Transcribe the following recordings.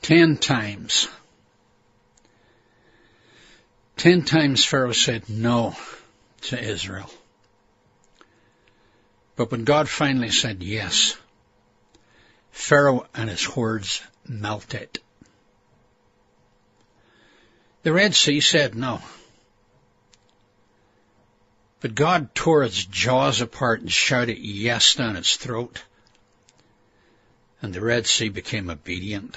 10 times. 10 times Pharaoh said no to Israel. But when God finally said yes, Pharaoh and his hordes melted. The Red Sea said no. But God tore its jaws apart and shouted yes down its throat. And the Red Sea became obedient.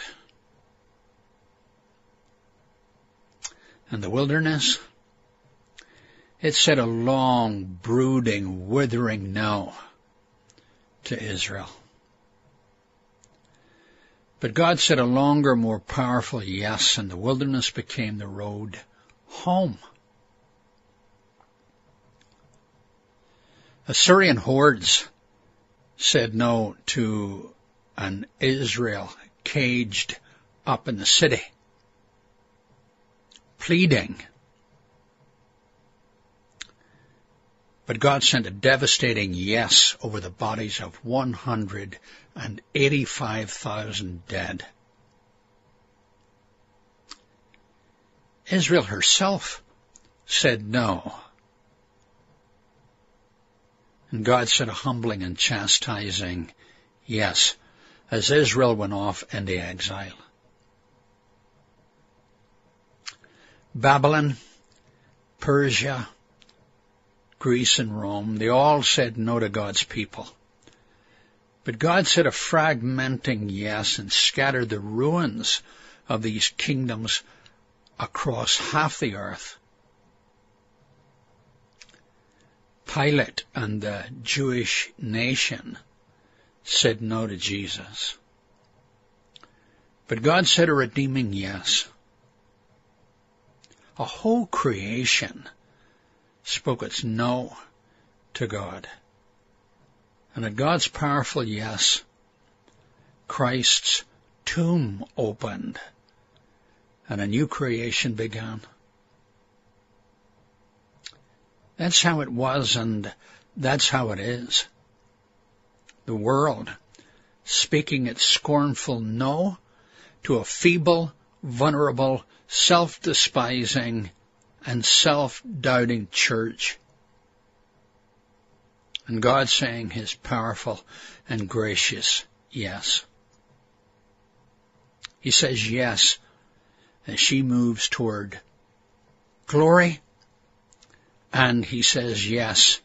And the wilderness, it said a long, brooding, withering no to Israel. But God said a longer, more powerful yes, and the wilderness became the road home. Assyrian hordes said no to an Israel caged up in the city, pleading. But God sent a devastating yes over the bodies of 185,000 dead. Israel herself said no. And God sent a humbling and chastising yes as Israel went off into exile. Babylon, Persia, Greece and Rome, they all said no to God's people. But God said a fragmenting yes and scattered the ruins of these kingdoms across half the earth. Pilate and the Jewish nation said no to Jesus. But God said a redeeming yes. A whole creation spoke its no to God. And at God's powerful yes, Christ's tomb opened and a new creation began. That's how it was, and that's how it is. The world speaking its scornful no to a feeble, vulnerable, self-despising, and self-doubting church. And God saying his powerful and gracious yes. He says yes as she moves toward glory, and he says yes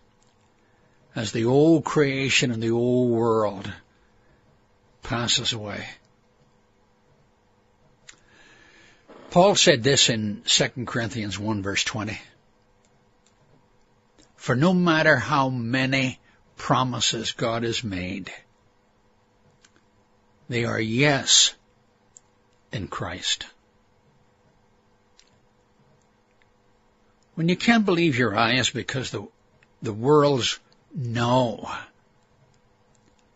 as the old creation and the old world passes away. Paul said this in 2 Corinthians 1 verse 20. For no matter how many promises God has made, they are yes in Christ. When you can't believe your eyes because the world's no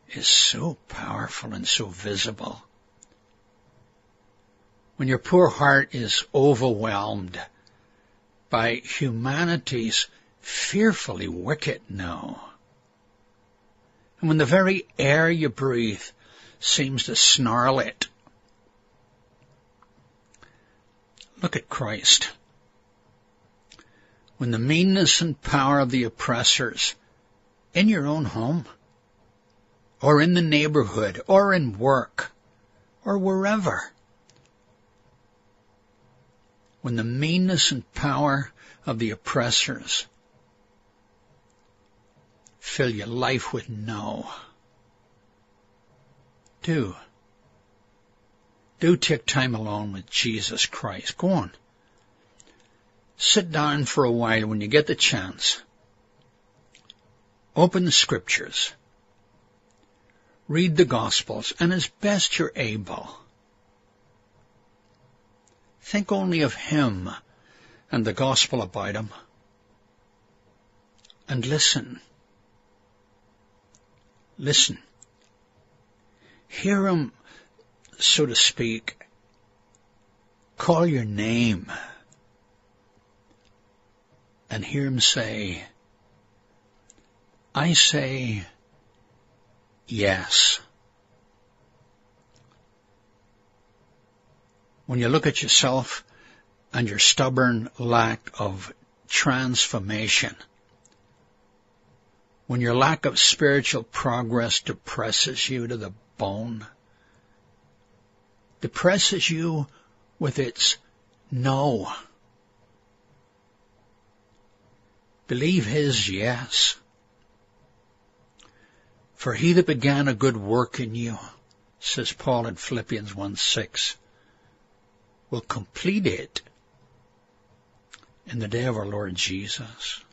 is so powerful and so visible, when your poor heart is overwhelmed by humanity's fearfully wicked no, and when the very air you breathe seems to snarl it, look at Christ. When the meanness and power of the oppressors in your own home, or in the neighborhood, or in work, or wherever, when the meanness and power of the oppressors fill your life with no, do take time alone with Jesus Christ. Go on. Sit down for a while when you get the chance. Open the Scriptures. Read the Gospels, and as best you're able, think only of Him and the Gospel about Him. And listen. Listen. Hear Him, so to speak, call your name. And hear Him say, I say yes. when you look at yourself and your stubborn lack of transformation, when your lack of spiritual progress depresses you to the bone, depresses you with its no. Believe his yes. For he that began a good work in you, says Paul in Philippians 1:6, will complete it in the day of our Lord Jesus.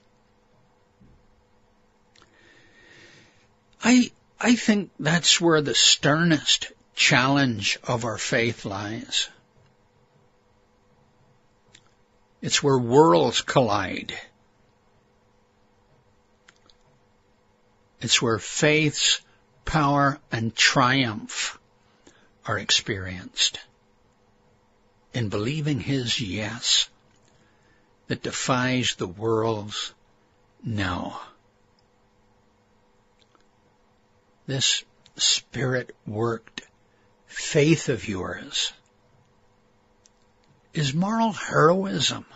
I think that's where the sternest challenge of our faith lies. It's where worlds collide. It's where faith's power and triumph are experienced in believing his yes that defies the world's no. This Spirit-worked faith of yours is moral heroism.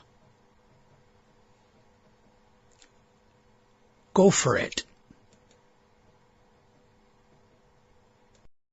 Go for it.